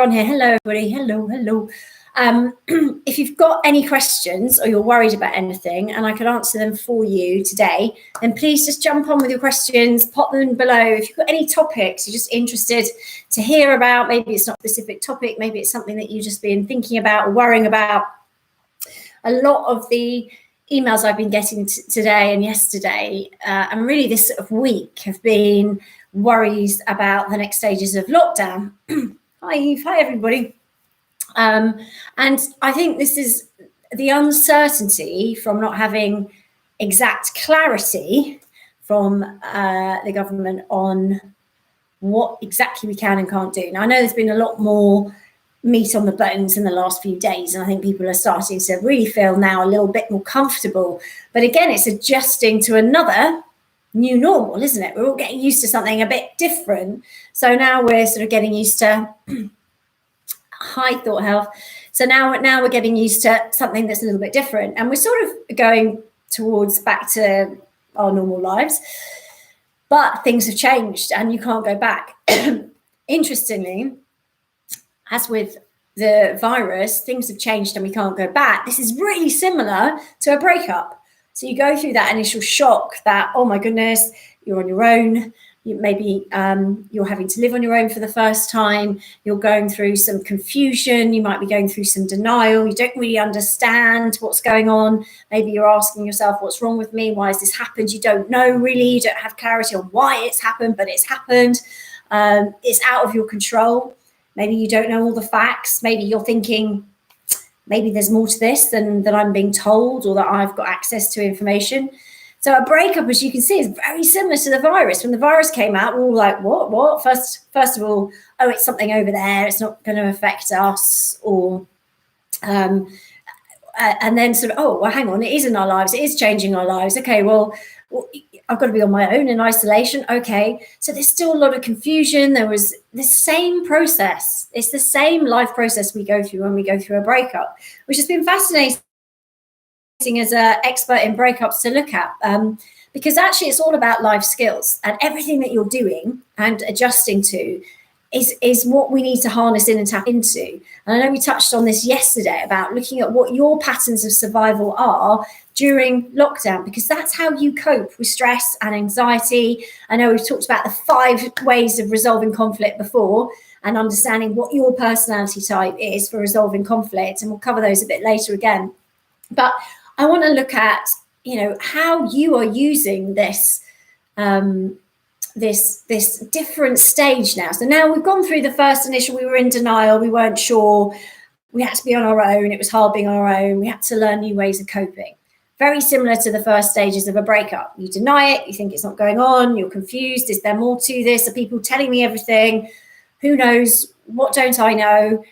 on here. Hello, everybody. Hello. If you've got any questions or you're worried about anything and I could answer them for you today, then please just jump on with your questions, pop them below. If you've got any topics you're just interested to hear about, maybe it's not a specific topic, maybe it's something that you've just been thinking about or worrying about. A lot of the emails I've been getting today and yesterday, and really this sort of week, have been worries about the next stages of lockdown. Hi, Eve. Hi, everybody. And I think this is the uncertainty from not having exact clarity from the government on what exactly we can and can't do. Now, I know there's been a lot more meat on the bones in the last few days, and I think people are starting to really feel now a little bit more comfortable. But again, it's adjusting to another new normal, isn't it? We're all getting used to something a bit different. So now we're sort of getting used to high thought health. So now we're getting used to something that's a little bit different, and we're sort of going towards back to our normal lives. But things have changed and you can't go back. Interestingly, as with the virus, things have changed and we can't go back. This is really similar to a breakup. So you go through that initial shock that, oh my goodness, you're on your own. Maybe you're having to live on your own for the first time. You're going through some confusion. You might be going through some denial. You don't really understand what's going on. Maybe you're asking yourself, what's wrong with me? Why has this happened? You don't know really. You don't have clarity on why it's happened, but it's happened. It's out of your control. Maybe you don't know all the facts. Maybe you're thinking, maybe there's more to this than I'm being told, or that I've got access to information. So a breakup, as you can see, is very similar to the virus. When the virus came out, we're all like, what? First of all, oh, it's something over there. It's not going to affect us. Or, and then sort of, oh, well, hang on, it is in our lives. It is changing our lives. Okay, well, I've got to be on my own in isolation. Okay, so there's still a lot of confusion. There was the same process. It's the same life process we go through when we go through a breakup, which has been fascinating as an expert in breakups to look at, because actually it's all about life skills, and everything that you're doing and adjusting to is what we need to harness in and tap into. And I know we touched on this yesterday about looking at what your patterns of survival are during lockdown, because that's how you cope with stress and anxiety. I know we've talked about the 5 ways of resolving conflict before, and understanding what your personality type is for resolving conflict, and we'll cover those a bit later again. But I want to look at, how you are using this this different stage now. So now we've gone through the first initial, we were in denial, we weren't sure, we had to be on our own, it was hard being on our own, we had to learn new ways of coping. Very similar to the first stages of a breakup. You deny it, you think it's not going on, you're confused, is there more to this? Are people telling me everything? Who knows? What don't I know?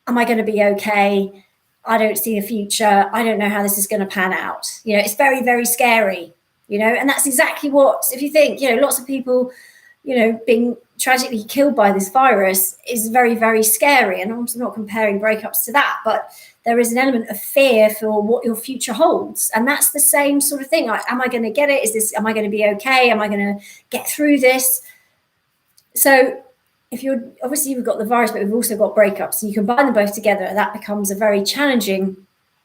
Am I going to be okay? I don't see a future. I don't know how this is going to pan out. It's very, very scary, and that's exactly what, if you think, lots of people, being tragically killed by this virus is very, very scary. And I'm not comparing breakups to that, but there is an element of fear for what your future holds. And that's the same sort of thing. Am I going to get it? Am I going to be okay? Am I going to get through this? So obviously we've got the virus, but we've also got breakups, and you combine them both together, and that becomes a very challenging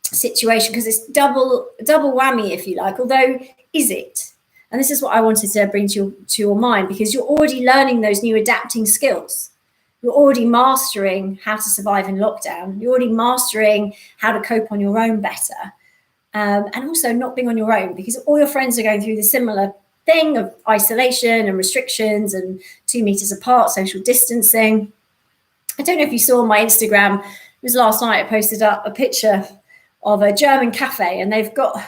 situation, because it's double whammy, if you like. Although, is it? And this is what I wanted to bring to your mind, because you're already learning those new adapting skills. You're already mastering how to survive in lockdown. You're already mastering how to cope on your own better, and also not being on your own, because all your friends are going through the similar thing of isolation and restrictions and 2 meters apart, social distancing. I don't know if you saw on my Instagram, it was last night, I posted up a picture of a German cafe, and they've got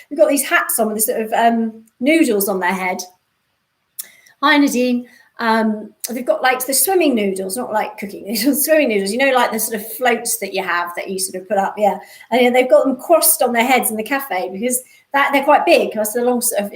these hats on with this sort of noodles on their head. Hi, Nadine. They've got like the swimming noodles, not like cooking noodles, swimming noodles, like the sort of floats that you have that you sort of put up, yeah. And they've got them crossed on their heads in the cafe, because they're quite big. That's the long sort of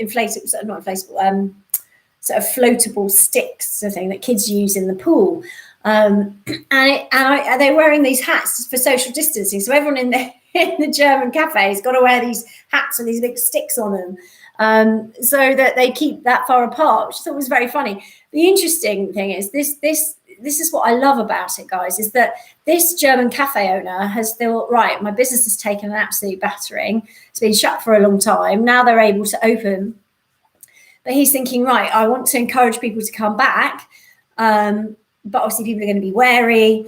sort of floatable sticks sort of thing that kids use in the pool. And they're wearing these hats for social distancing. So everyone in the German cafe has got to wear these hats with these big sticks on them, so that they keep that far apart, which I thought was very funny. The interesting thing is this this is what I love about it, guys, is that this German cafe owner has thought, right, my business has taken an absolute battering. It's been shut for a long time. Now they're able to open. But he's thinking, right, I want to encourage people to come back. But obviously people are going to be wary.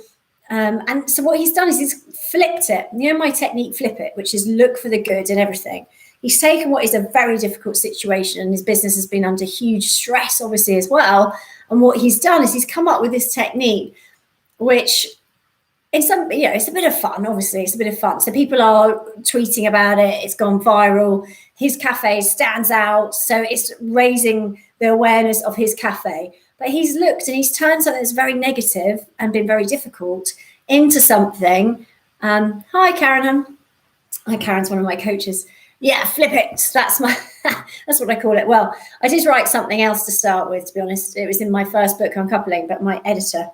And so what he's done is he's flipped it. You know my technique, flip it, which is look for the good in everything. He's taken what is a very difficult situation, and his business has been under huge stress, obviously, as well. And what he's done is he's come up with this technique, which it's a bit of fun, obviously. It's a bit of fun. So people are tweeting about it. It's gone viral. His cafe stands out. So it's raising the awareness of his cafe. But he's looked and he's turned something that's very negative and been very difficult into something. Hi, Karen. Hi, Karen's one of my coaches. Yeah, flip it. That's what I call it. Well, I did write something else to start with, to be honest. It was in my first book on coupling, but my editor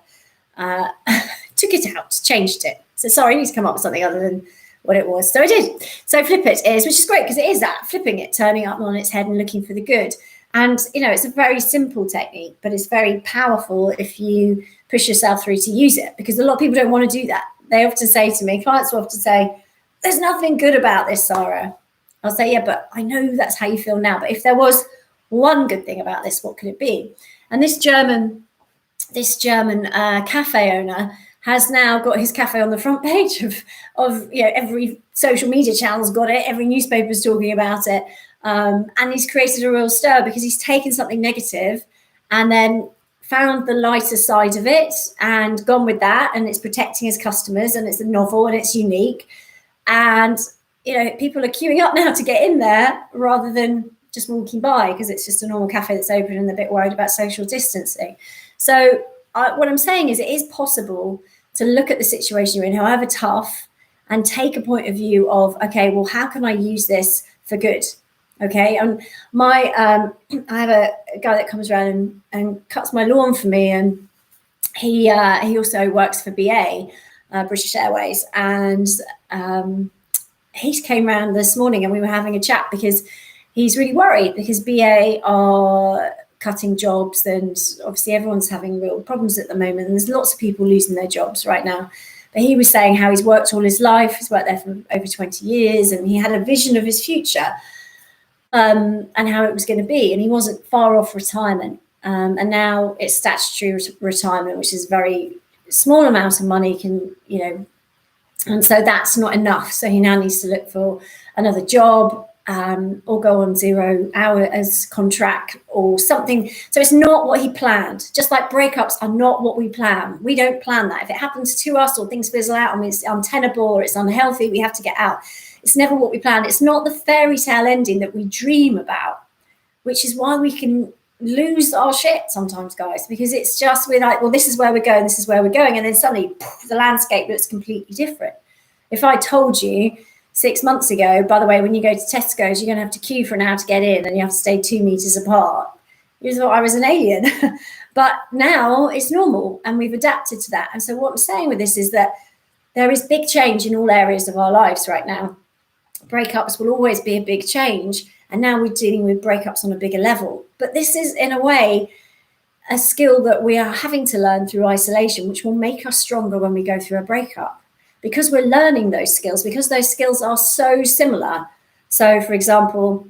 took it out, changed it. So sorry, I need to come up with something other than what it was. So I did. So flip it is, which is great because it is that, flipping it, turning up on its head and looking for the good. And, it's a very simple technique, but it's very powerful if you push yourself through to use it, because a lot of people don't want to do that. They often say to me, clients will often say, there's nothing good about this, Sarah. I'll say, yeah, but I know that's how you feel now. But if there was one good thing about this, what could it be? And this German cafe owner has now got his cafe on the front page of every social media channel's got it, every newspaper's talking about it, and he's created a real stir because he's taken something negative and then found the lighter side of it and gone with that, and it's protecting his customers, and it's a novel and it's unique, and people are queuing up now to get in there rather than just walking by because it's just a normal cafe that's open and they're a bit worried about social distancing. So what I'm saying is it is possible to look at the situation you're in, however tough, and take a point of view of, okay, well, how can I use this for good? Okay, and I have a guy that comes around and cuts my lawn for me, and he also works for BA, British Airways, and he came around this morning and we were having a chat because he's really worried because BA are cutting jobs, and obviously everyone's having real problems at the moment, and there's lots of people losing their jobs right now. But he was saying how he's worked all his life, he's worked there for over 20 years, and he had a vision of his future and how it was going to be, and he wasn't far off retirement, and now it's statutory retirement, which is a very small amount of money, and so that's not enough. So he now needs to look for another job, or go on 0 hours contract or something. So it's not what he planned. Just like breakups are not what we plan. We don't plan that. If it happens to us or things fizzle out, it's untenable or it's unhealthy, we have to get out. It's never what we plan. It's not the fairy tale ending that we dream about, which is why we can lose our shit sometimes, guys, because it's just, we're like, well, this is where we're going, this is where we're going. And then suddenly the landscape looks completely different. If I told you 6 months ago, by the way, when you go to Tesco's, you're going to have to queue for an hour to get in and you have to stay 2 meters apart. You thought I was an alien. But now it's normal and we've adapted to that. And so what I'm saying with this is that there is big change in all areas of our lives right now. Breakups will always be a big change. And now we're dealing with breakups on a bigger level. But this is, in a way, a skill that we are having to learn through isolation, which will make us stronger when we go through a breakup. Because we're learning those skills, because those skills are so similar. So, for example,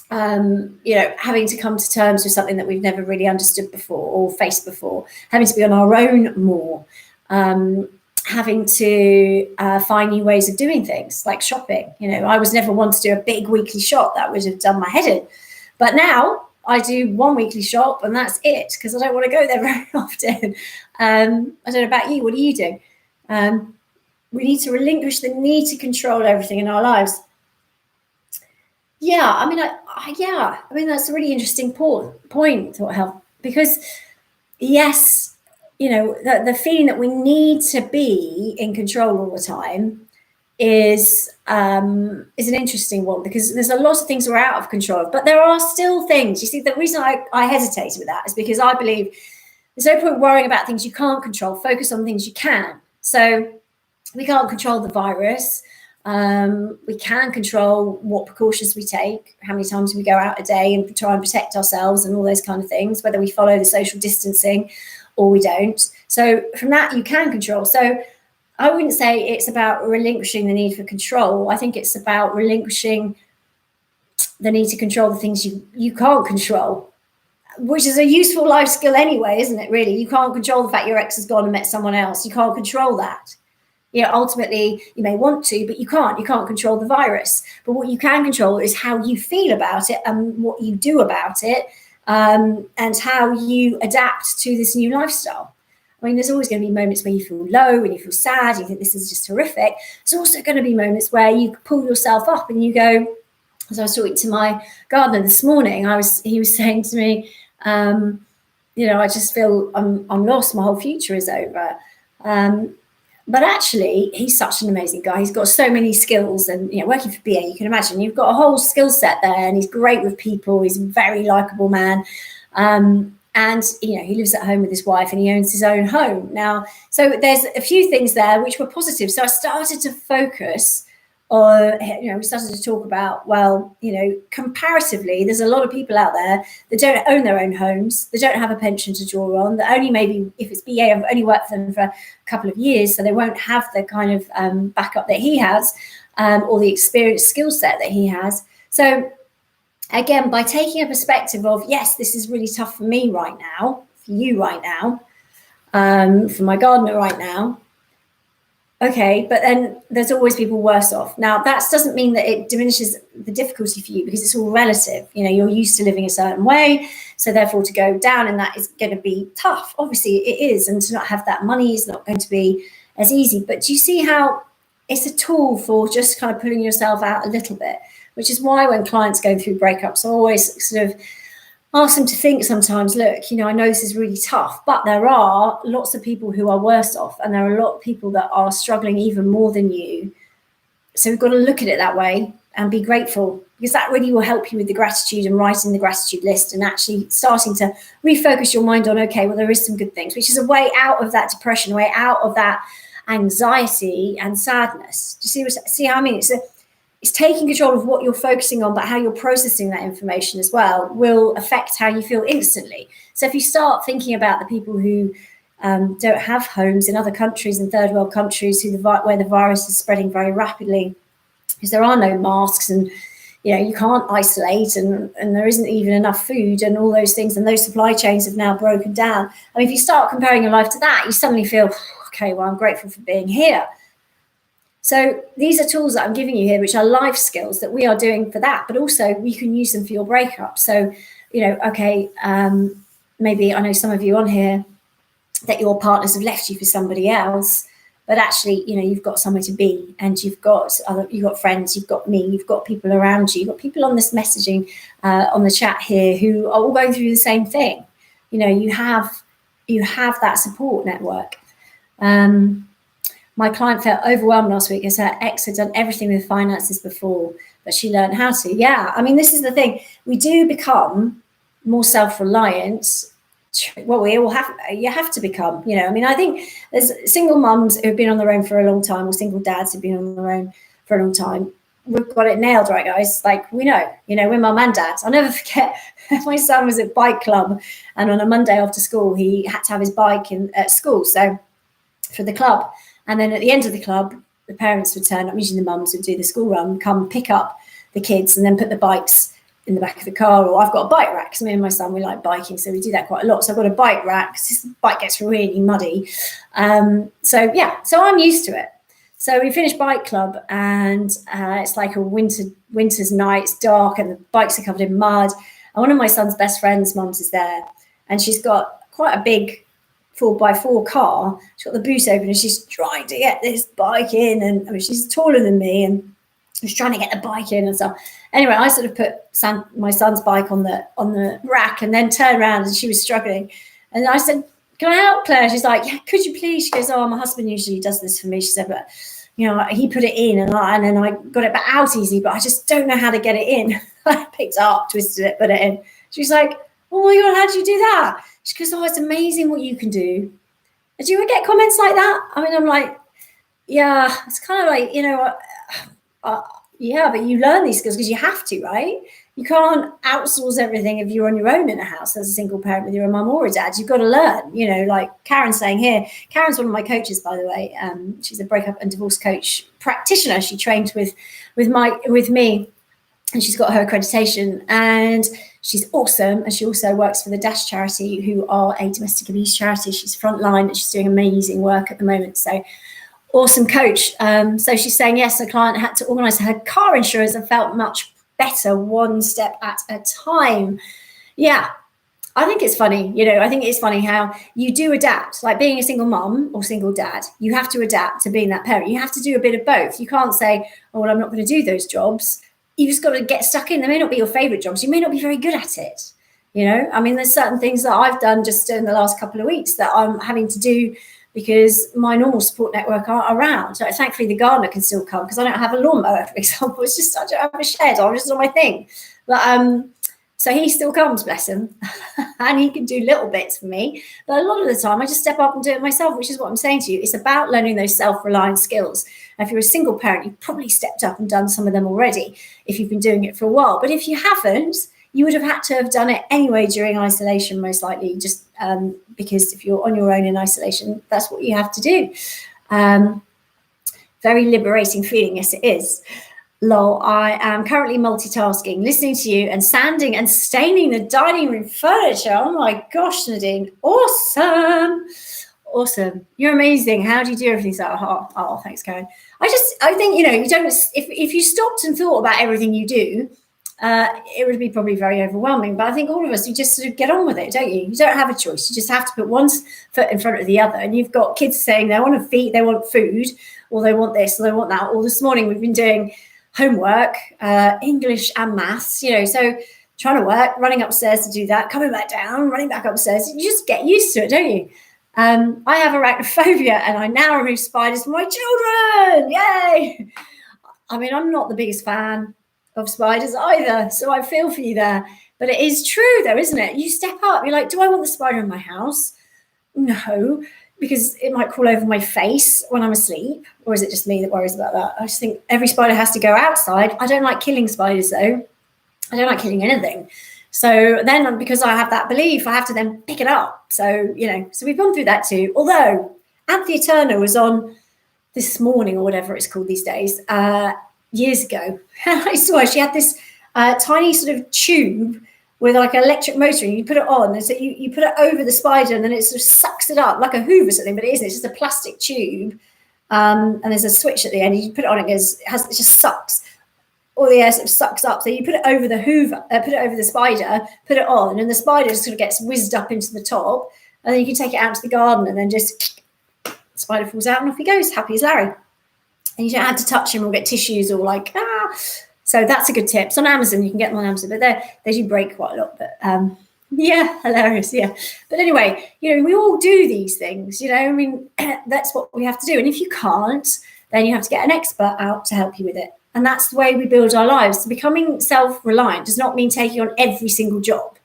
having to come to terms with something that we've never really understood before or faced before, having to be on our own more, having to find new ways of doing things like shopping. I was never one to do a big weekly shop. That would have done my head in. But now I do one weekly shop and that's it, because I don't want to go there very often. I don't know about you. What do you do? We need to relinquish the need to control everything in our lives. Yeah, I mean, that's a really interesting point, because yes, the feeling that we need to be in control all the time is an interesting one, because there's a lot of things we're out of control of, but there are still things. You see, the reason I hesitated with that is because I believe there's no point worrying about things you can't control. Focus on things you can. So we can't control the virus. We can control what precautions we take, how many times we go out a day and try and protect ourselves and all those kind of things, whether we follow the social distancing or we don't. So from that, you can control. So I wouldn't say it's about relinquishing the need for control. I think it's about relinquishing the need to control the things you can't control, which is a useful life skill anyway, isn't it, really? You can't control the fact your ex has gone and met someone else. You can't control that. Ultimately, you may want to, but you can't. You can't control the virus. But what you can control is how you feel about it and what you do about it, and how you adapt to this new lifestyle. I mean, there's always going to be moments where you feel low and you feel sad, you think this is just horrific. There's also going to be moments where you pull yourself up and you go, as I was talking to my gardener this morning, he was saying to me, I just feel I'm lost. My whole future is over. But actually, he's such an amazing guy. He's got so many skills, and working for BA, you can imagine you've got a whole skill set there, and he's great with people. He's a very likable man, and he lives at home with his wife, and he owns his own home now. So there's a few things there which were positive. So I started to focus on, we started to talk about, comparatively, there's a lot of people out there that don't own their own homes, they don't have a pension to draw on, that only maybe, if it's BA, I've only worked for them for a couple of years, so they won't have the kind of backup that he has, or the experience skill set that he has. So again, by taking a perspective of, yes, this is really tough for me right now, for you right now, for my gardener right now. Okay, but then there's always people worse off. Now, that doesn't mean that it diminishes the difficulty for you, because it's all relative. You're used to living a certain way, so therefore to go down in that is going to be tough. Obviously, it is, and to not have that money is not going to be as easy. But do you see how it's a tool for just kind of pulling yourself out a little bit? Which is why when clients go through breakups, I always sort of ask them to think sometimes, look, I know this is really tough, but there are lots of people who are worse off, and there are a lot of people that are struggling even more than you. So we've got to look at it that way and be grateful, because that really will help you with the gratitude and writing the gratitude list and actually starting to refocus your mind on, okay, well, there is some good things, which is a way out of that depression, a way out of that anxiety and sadness. Do you see how I mean? It's taking control of what you're focusing on, but how you're processing that information as well will affect how you feel instantly. So if you start thinking about the people who don't have homes in other countries, in third world countries, where the virus is spreading very rapidly, because there are no masks, and you can't isolate, and there isn't even enough food, and all those things, and those supply chains have now broken down. I mean, if you start comparing your life to that, you suddenly feel, okay, well, I'm grateful for being here. So these are tools that I'm giving you here, which are life skills that we are doing for that, but also you can use them for your breakup. So, maybe I know some of you on here that your partners have left you for somebody else, but actually, you've got somewhere to be, and you've got friends, you've got me, you've got people around you, you've got people on this messaging, on the chat here, who are all going through the same thing. You have that support network. My client felt overwhelmed last week as her ex had done everything with finances before, but she learned how to. Yeah, I mean, this is the thing. We do become more self-reliant. Well, you have to become, I think there's single mums who've been on their own for a long time, or single dads who've been on their own for a long time. We've got it nailed, right, guys? Like, we know, we're mum and dads. I'll never forget, my son was at bike club, and on a Monday after school, he had to have his bike at school, so for the club. And then at the end of the club, the parents would turn up, usually the mums would do the school run, come pick up the kids and then put the bikes in the back of the car. Or I've got a bike rack, because me and my son, we like biking, so we do that quite a lot. So I've got a bike rack, because this bike gets really muddy. So I'm used to it. So we finished bike club, and it's like a winter's night, it's dark, and the bikes are covered in mud. And one of my son's best friend's mums is there, and she's got quite a big 4x4 car. She's got the boot open, and she's trying to get this bike in, and she's taller than me, and she's trying to get the bike in and stuff. Anyway, I sort of put my son's bike on the rack, and then turned around, and she was struggling, and I said, "Can I help, Claire?" She's like, "Yeah, could you please?" She goes, "Oh, my husband usually does this for me." She said, "But he put it in, and then I got it back out easy, but I just don't know how to get it in." I picked it up, twisted it, put it in. She's like, "Oh my God, how did you do that?" She goes, "Oh, it's amazing what you can do." And do you ever get comments like that? I mean, I'm like, yeah, it's kind of like, Yeah, but you learn these skills because you have to, right? You can't outsource everything if you're on your own in a house as a single parent with your mum or a dad. You've got to learn, like Karen's saying here. Karen's one of my coaches, by the way. She's a breakup and divorce coach practitioner. She trained with me, and she's got her accreditation, and she's awesome. And she also works for the Dash charity, who are a domestic abuse charity. She's frontline and she's doing amazing work at the moment. So awesome coach. So she's saying, yes, the client had to organise her car insurance and felt much better one step at a time. Yeah, I think it's funny. I think it's funny how you do adapt. Like being a single mum or single dad, you have to adapt to being that parent. You have to do a bit of both. You can't say, oh, well, I'm not going to do those jobs. You've just got to get stuck in. They may not be your favourite jobs. You may not be very good at it. I mean, there's certain things that I've done just in the last couple of weeks that I'm having to do because my normal support network aren't around. So thankfully the gardener can still come because I don't have a lawnmower, for example. It's just, I don't have a shed. I'm just on my thing. But so he still comes, bless him, and he can do little bits for me. But a lot of the time I just step up and do it myself, which is what I'm saying to you. It's about learning those self-reliant skills. And if you're a single parent, you've probably stepped up and done some of them already if you've been doing it for a while. But if you haven't, you would have had to have done it anyway during isolation, most likely, just because if you're on your own in isolation, that's what you have to do. Very liberating feeling, yes, it is. Lol, I am currently multitasking, listening to you and sanding and staining the dining room furniture. Oh my gosh, Nadine, awesome. You're amazing. How do you do everything? So, oh, thanks, Karen. I think, you don't, if you stopped and thought about everything you do, it would be probably very overwhelming. But I think all of us, you just sort of get on with it, don't you? You don't have a choice. You just have to put one foot in front of the other. And you've got kids saying they want food, or they want this, or they want that. Or this morning we've been doing homework, English and maths, so trying to work, running upstairs to do that, coming back down, running back upstairs. You just get used to it, don't you? I have arachnophobia and I now remove spiders for my children. Yay! I mean, I'm not the biggest fan of spiders either, so I feel for you there. But it is true though, isn't it? You step up, you're like, do I want the spider in my house? No, because it might crawl over my face when I'm asleep. Or is it just me that worries about that? I just think every spider has to go outside. I don't like killing spiders though. I don't like killing anything. So then because I have that belief, I have to then pick it up. So, so we've gone through that too. Although Anthea Turner was on This Morning or whatever it's called these days, years ago. And I saw her, she had this tiny sort of tube with like an electric motor, and you put it on, and so you put it over the spider, and then it sort of sucks it up like a hoover or something, but it isn't. It's just a plastic tube, and there's a switch at the end. You put it on, it just sucks. All the air sort of sucks up. So you put it over the hoover, put it over the spider, put it on, and the spider sort of gets whizzed up into the top, and then you can take it out to the garden, and then just the spider falls out, and off he goes, happy as Larry. And you don't have to touch him or get tissues or like, So that's a good tip. It's on Amazon. You can get them on Amazon, but they do break quite a lot. But yeah, hilarious. Yeah. But anyway, we all do these things, I mean, that's what we have to do. And if you can't, then you have to get an expert out to help you with it. And that's the way we build our lives. So becoming self-reliant does not mean taking on every single job.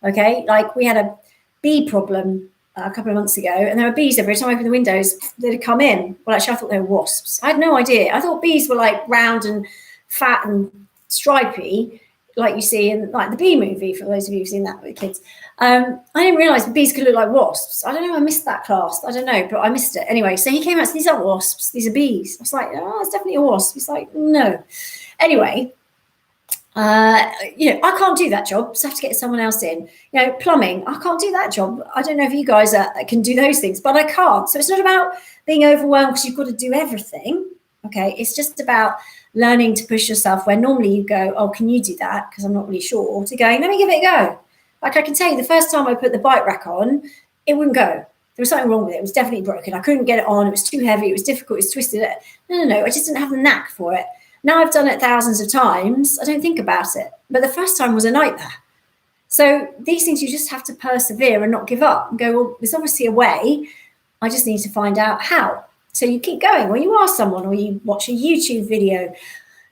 Okay. Like we had a bee problem a couple of months ago, and there were bees every time I opened the windows, they'd come in. Well, actually, I thought they were wasps. I had no idea. I thought bees were like round and fat and stripy, like you see in like the Bee Movie, for those of you who've seen that with kids. I didn't realise bees could look like wasps. I don't know, I missed that class. I don't know, but I missed it. Anyway, so he came out and said, these aren't wasps, these are bees. I was like, oh, it's definitely a wasp. He's like, no. Anyway, I can't do that job, so I have to get someone else in. Plumbing, I can't do that job. I don't know if you guys can do those things, but I can't. So it's not about being overwhelmed because you've got to do everything. Okay, it's just about learning to push yourself where normally you go, oh, can you do that? Because I'm not really sure. To going, let me give it a go. Like I can tell you, the first time I put the bike rack on, it wouldn't go. There was something wrong with it. It was definitely broken. I couldn't get it on. It was too heavy. It was difficult. It was twisted. No. I just didn't have the knack for it. Now I've done it thousands of times. I don't think about it. But the first time was a nightmare. So these things you just have to persevere and not give up and go, well, there's obviously a way. I just need to find out how. So you keep going, or you ask someone, or you watch a YouTube video.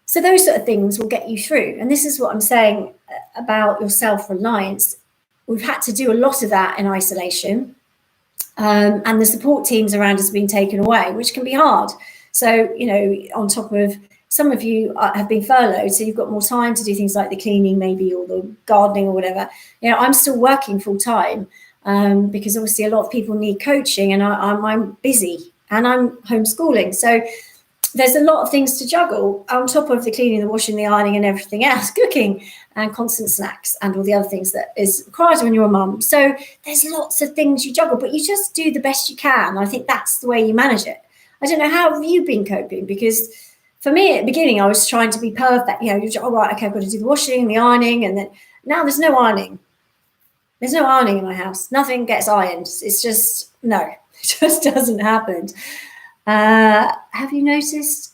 So those sort of things will get you through. And this is what I'm saying about your self-reliance. We've had to do a lot of that in isolation. And the support teams around us have been taken away, which can be hard. So, on top of some of you have been furloughed, so you've got more time to do things like the cleaning maybe, or the gardening or whatever. I'm still working full time because obviously a lot of people need coaching, and I'm busy and I'm homeschooling. So there's a lot of things to juggle on top of the cleaning, the washing, the ironing and everything else, cooking and constant snacks and all the other things that is required when you're a mum. So there's lots of things you juggle, but you just do the best you can. I think that's the way you manage it. I don't know, how have you been coping? Because for me at the beginning, I was trying to be perfect. Oh, right, okay, I've got to do the washing and the ironing. And then now there's no ironing. There's no ironing in my house. Nothing gets ironed. It's just, no, it just doesn't happen. Have you noticed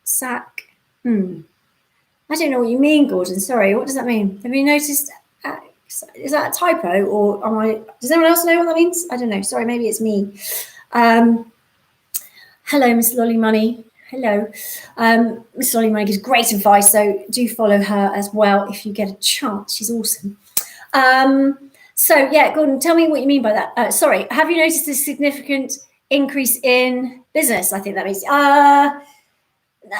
sack? I don't know what you mean, Gordon. Sorry, what does that mean? Have you noticed? Is that a typo, or does anyone else know what that means? I don't know. Sorry, maybe it's me. Hello, Miss Lolly Money. Hello. Miss Lolly Money gives great advice, so do follow her as well if you get a chance. She's awesome. So yeah, Gordon, tell me what you mean by that. Sorry, have you noticed a significant increase in business? I think that means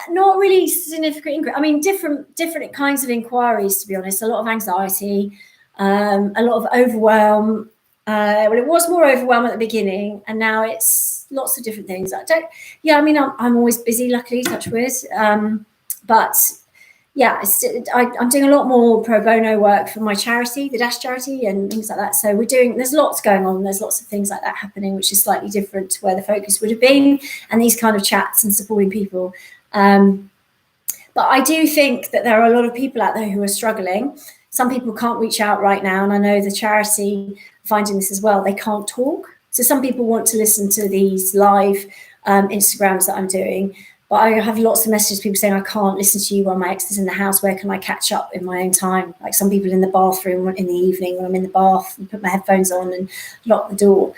not really significant increase. I mean, different kinds of inquiries, to be honest. A lot of anxiety, a lot of overwhelm. Well, it was more overwhelm at the beginning, and now it's lots of different things. I'm always busy, luckily, touch wood. But yeah, I'm doing a lot more pro bono work for my charity, the Dash charity, and things like that. So there's lots going on. There's lots of things like that happening, which is slightly different to where the focus would have been, and these kind of chats and supporting people. But I do think that there are a lot of people out there who are struggling. Some people can't reach out right now, and I know the charity finding this as well. They can't talk. So some people want to listen to these live Instagrams that I'm doing. But I have lots of messages, people saying, I can't listen to you while my ex is in the house. Where can I catch up in my own time? Like some people in the bathroom in the evening when I'm in the bath and put my headphones on and lock the door.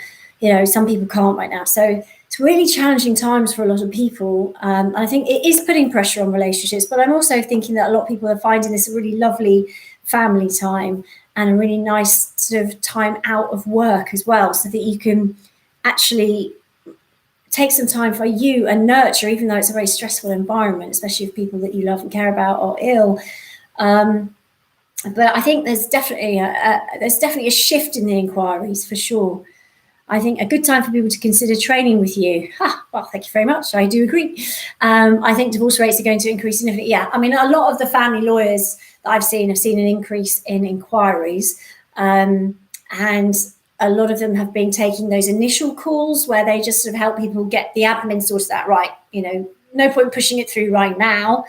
Some people can't right now. So it's really challenging times for a lot of people. And I think it is putting pressure on relationships. But I'm also thinking that a lot of people are finding this a really lovely family time and a really nice sort of time out of work as well, so that you can actually take some time for you and nurture, even though it's a very stressful environment, especially if people that you love and care about are ill. But I think there's definitely a shift in the inquiries for sure. I think a good time for people to consider training with you. Well, thank you very much. I do agree. I think divorce rates are going to increase significantly. Yeah, I mean, a lot of the family lawyers that I've seen have seen an increase in inquiries. And a lot of them have been taking those initial calls where they just sort of help people get the admin sorted out right. No point pushing it through right now.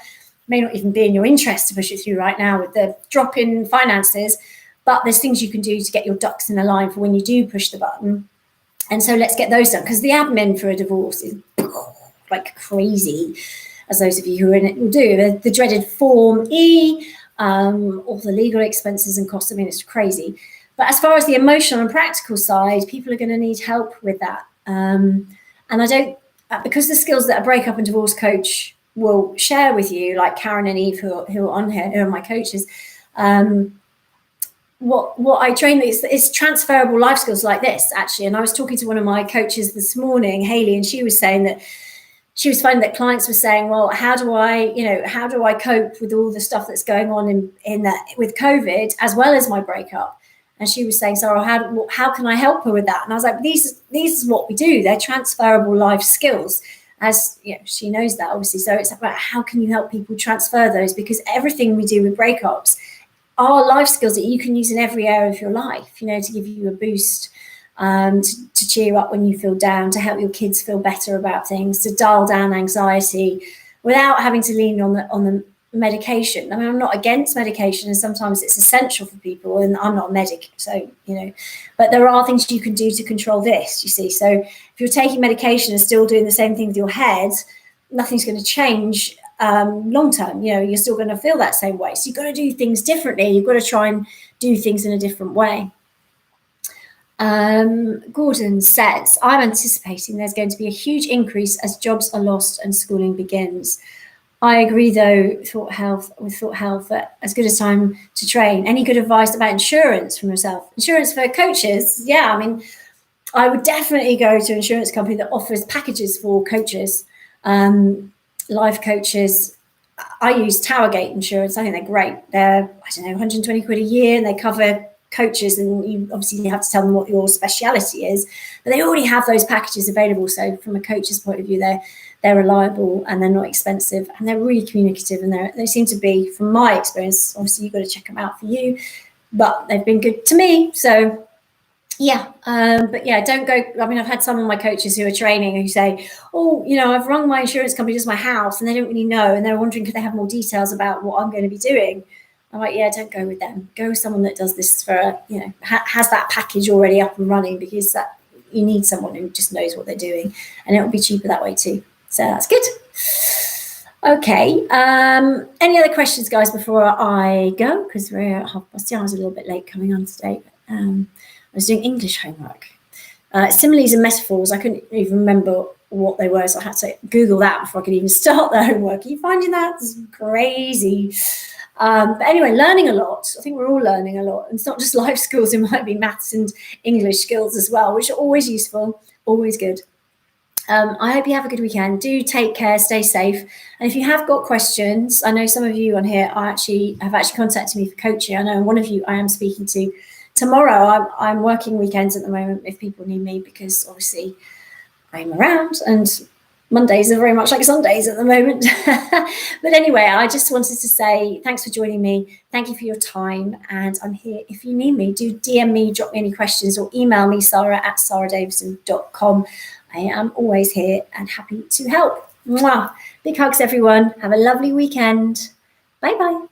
May not even be in your interest to push it through right now with the drop in finances, but there's things you can do to get your ducks in a line for when you do push the button. And so let's get those done, because the admin for a divorce is like crazy, as those of you who are in it will do. The dreaded Form E, all the legal expenses and costs. I mean, it's crazy. But as far as the emotional and practical side, people are going to need help with that. And I don't, because the skills that a breakup and divorce coach will share with you, like Karen and Eve, who are on here, who are my coaches, what I train is transferable life skills like this, actually. And I was talking to one of my coaches this morning, Hayley, and she was saying that she was finding that clients were saying, well, how do I cope with all the stuff that's going on in that with COVID, as well as my breakup? And she was saying, Sarah, how can I help her with that? And I was like, these is what we do. They're transferable life skills. As she knows that, obviously. So it's about how can you help people transfer those, because everything we do with breakups are life skills that you can use in every area of your life, to give you a boost, to cheer you up when you feel down, to help your kids feel better about things, to dial down anxiety without having to lean on the medication. I mean, I'm not against medication, and sometimes it's essential for people, and I'm not a medic, so but there are things you can do to control this, you see. So if you're taking medication and still doing the same thing with your head, nothing's going to change long term. You're still going to feel that same way. So you've got to do things differently. You've got to try and do things in a different way. Gordon says, I'm anticipating there's going to be a huge increase as jobs are lost and schooling begins. I agree, though, Thought Health, that as good a time to train. Any good advice about insurance from yourself? Insurance for coaches? Yeah, I mean, I would definitely go to an insurance company that offers packages for coaches, life coaches, I use Towergate Insurance. I think they're great. They're, I don't know, 120 quid a year, and they cover coaches, and you obviously have to tell them what your speciality is, but they already have those packages available. So from a coach's point of view, they're reliable and they're not expensive, and they're really communicative, and they seem to be, from my experience, obviously you've got to check them out for you, but they've been good to me. So yeah, but yeah, don't go. I mean, I've had some of my coaches who are training who say, oh, I've rung my insurance company, just my house, and they don't really know, and they're wondering, could they have more details about what I'm going to be doing? I'm like, yeah, don't go with them. Go with someone that does this for, has that package already up and running, because that you need someone who just knows what they're doing, and it'll be cheaper that way too. So that's good. Okay. Any other questions, guys, before I go? Because we're at 2:30. I was a little bit late coming on today. But, I was doing English homework. Similes and metaphors, I couldn't even remember what they were, so I had to Google that before I could even start the homework. Are you finding that? It's crazy. But anyway, learning a lot. I think we're all learning a lot. And it's not just life skills, it might be maths and English skills as well, which are always useful, always good. I hope you have a good weekend. Do take care, stay safe. And if you have got questions, I know some of you on here have actually contacted me for coaching. I know one of you I am speaking to tomorrow. I'm working weekends at the moment if people need me, because obviously I'm around, and Mondays are very much like Sundays at the moment. But anyway, I just wanted to say thanks for joining me. Thank you for your time, and I'm here if you need me. Do DM me, drop me any questions, or email me, sarah@saradavison.com. I am always here and happy to help. Mwah. Big hugs, everyone. Have a lovely weekend. Bye-bye.